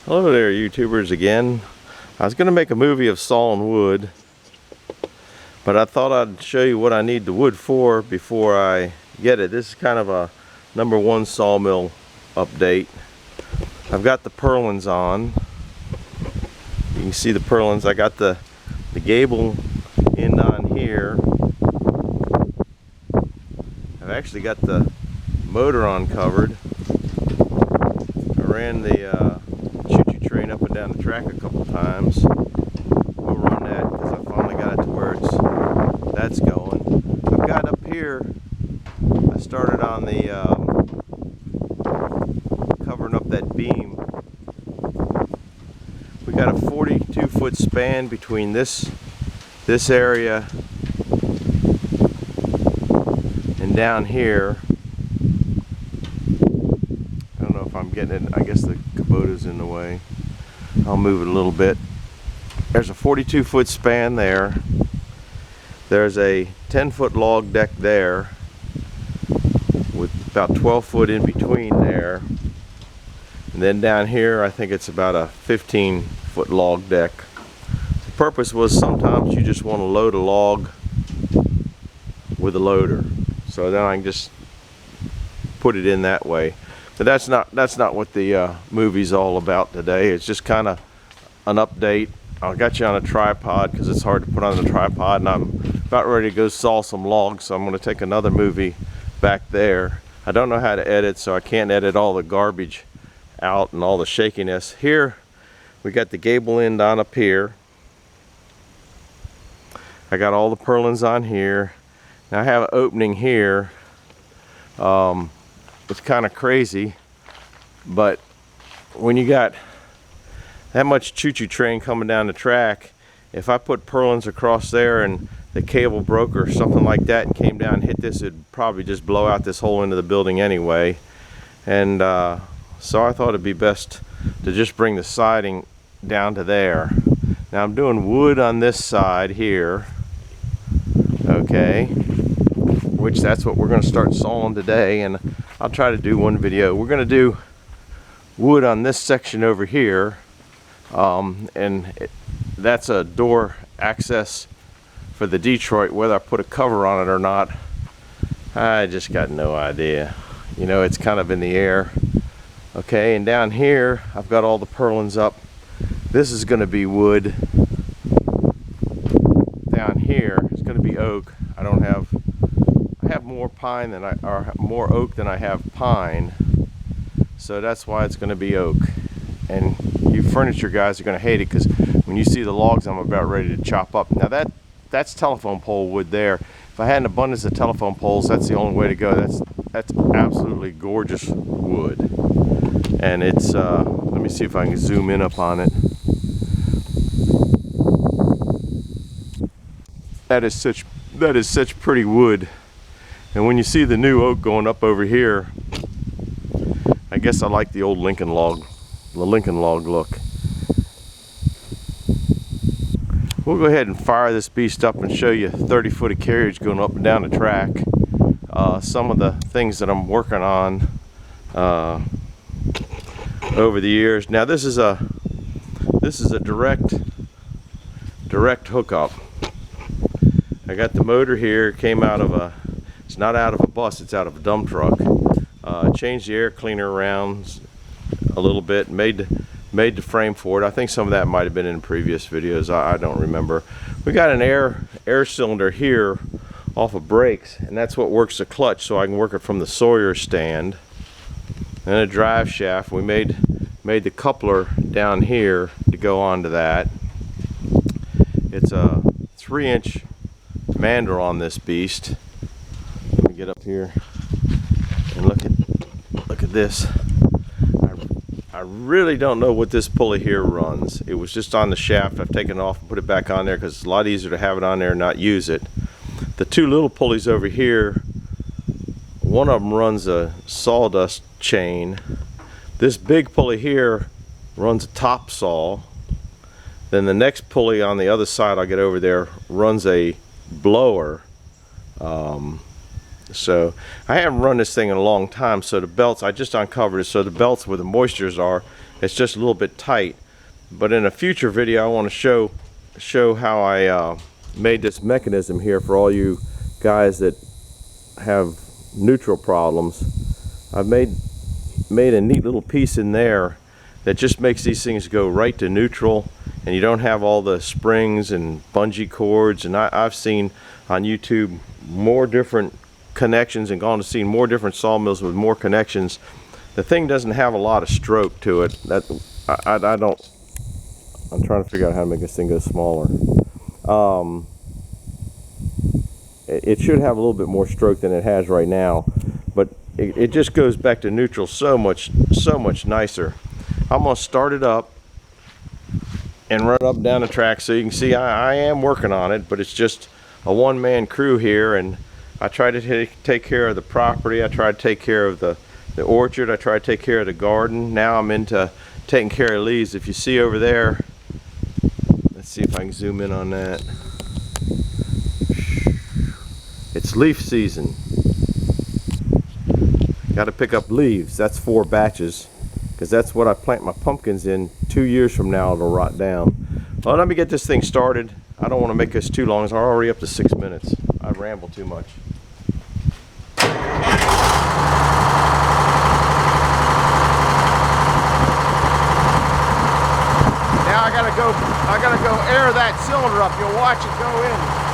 Hello there, YouTubers again. I was going to make a movie of sawing wood, but I thought I'd show you what I need the wood for before I get it. This is kind of a #1 sawmill update. I've got the purlins on. You can see the purlins. I got the gable end on here. I've actually got the motor on covered. I ran the choo-choo train up and down the track a couple times. We'll run that because I finally got it to where that's going. I've got up here, I started on the covering up that beam. We got a 42-foot span between this area and down here. I don't know if I'm getting it. I guess the Kubota's in the way. I'll move it a little bit. There's a 42-foot span there. There's a 10-foot log deck there with about 12 foot in between there. And then down here, I think it's about a 15-foot log deck. The purpose was sometimes you just want to load a log with a loader. So then I can just put it in that way. But that's not what the movie's all about today. It's just kind of an update. I got you on a tripod because it's hard to put on the tripod, and I'm about ready to go saw some logs, so I'm going to take another movie back there. I don't know how to edit, so I can't edit all the garbage out and all the shakiness. Here we got the gable end on up here. I got all the purlins on here. Now I have an opening here. It's kind of crazy, but when you got that much choo-choo train coming down the track, if I put purlins across there and the cable broke or something like that and came down and hit this, it'd probably just blow out this whole end of the building anyway. And so I thought it'd be best to just bring the siding down to there. Now I'm doing wood on this side here, okay, which that's what we're going to start sawing today, and I'll try to do one video. We're going to do wood on this section over here, that's a door access for the Detroit. Whether I put a cover on it or not, I just got no idea. You know, it's kind of in the air. Okay, and down here I've got all the purlins up. This is going to be wood. Down here it's going to be oak. I have more pine than more oak than I have pine, so that's why it's going to be oak. And you furniture guys are going to hate it because when you see the logs I'm about ready to chop up. Now that's telephone pole wood there. If I had an abundance of telephone poles, that's the only way to go. That's absolutely gorgeous wood, and it's let me see if I can zoom in up on it. That is such pretty wood. And when you see the new oak going up over here, I guess I like the old Lincoln log look. We'll go ahead and fire this beast up and show you 30-foot of carriage going up and down the track. Some of the things that I'm working on over the years. Now this is a direct hookup. I got the motor here, came out of it's not out of a bus, it's out of a dump truck. Changed the air cleaner around a little bit, made the frame for it. I think some of that might have been in previous videos, I don't remember. We got an air cylinder here off of brakes, and that's what works the clutch, so I can work it from the Sawyer stand. And a drive shaft. We made the coupler down here to go onto that. It's a 3-inch mandrel on this beast. Let me get up here and look at this. I really don't know what this pulley here runs. It was just on the shaft. I've taken it off and put it back on there because it's a lot easier to have it on there and not use it. The two little pulleys over here, one of them runs a sawdust chain. This big pulley here runs a top saw. Then the next pulley on the other side, I'll get over there, runs a blower. So I haven't run this thing in a long time, so the belts, I just uncovered it, so the belts where the moistures are, it's just a little bit tight. But in a future video I want to show how I made this mechanism here for all you guys that have neutral problems. I've made a neat little piece in there that just makes these things go right to neutral, and you don't have all the springs and bungee cords. And I've seen on YouTube more different connections and gone to see more different sawmills with more connections. The thing doesn't have a lot of stroke to it. I'm trying to figure out how to make this thing go smaller. It should have a little bit more stroke than it has right now, but it just goes back to neutral so much nicer. I'm gonna start it up and run up and down the track so you can see I am working on it, but it's just a one-man crew here, and I try to take care of the property. I try to take care of the orchard. I try to take care of the garden. Now I'm into taking care of leaves. If you see over there, let's see if I can zoom in on that. It's leaf season. Got to pick up leaves. That's 4 batches, because that's what I plant my pumpkins in. 2 years from now it'll rot down. Well, let me get this thing started. I don't want to make this too long. It's already up to 6 minutes. I ramble too much. Now I gotta go air that cylinder up. You'll watch it go in.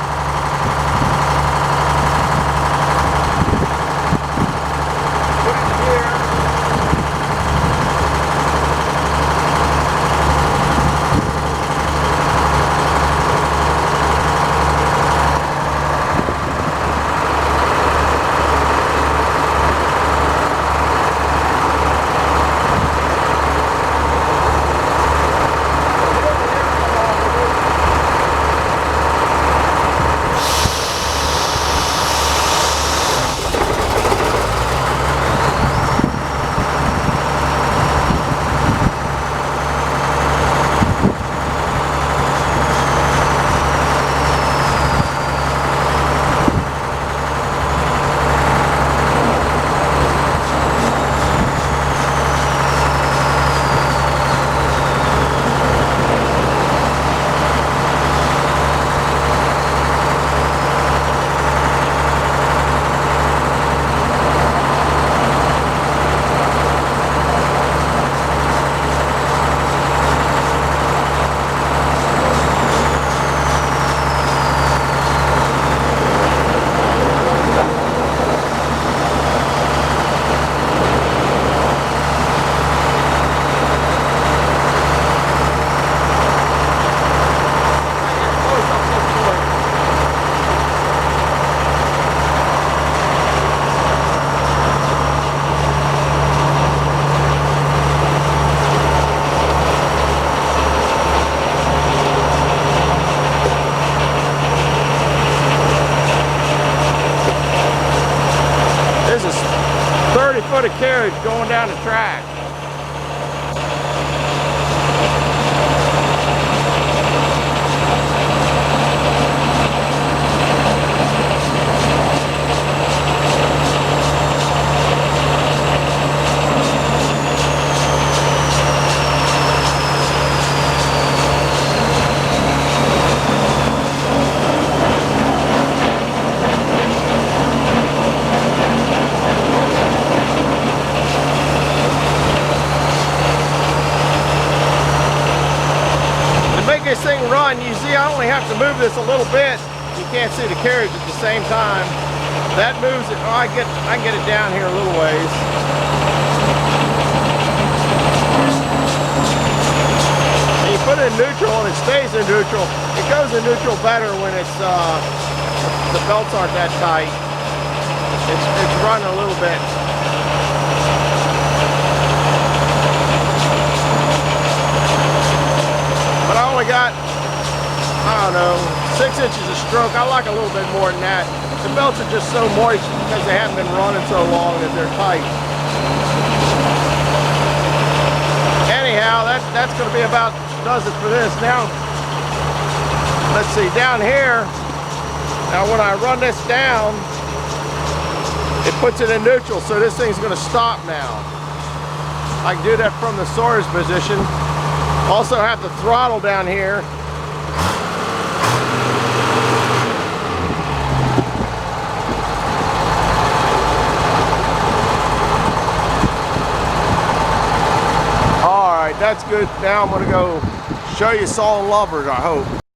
Foot of carriage going down the track. This thing run, you see I only have to move this a little bit. You can't see the carriage at the same time. That moves it. Oh, I can get it down here a little ways. And you put it in neutral and it stays in neutral. It goes in neutral better when it's the belts aren't that tight. It's running a little bit. But I only got, I don't know, 6 inches of stroke. I like a little bit more than that. The belts are just so moist because they haven't been running so long that they're tight. Anyhow, that's going to be about does it for this. Now, let's see, down here, now when I run this down, it puts it in neutral, so this thing's going to stop now. I can do that from the sawyer's position. Also have the throttle down here. All right, that's good. Now I'm going to go show you sawing lovers, I hope.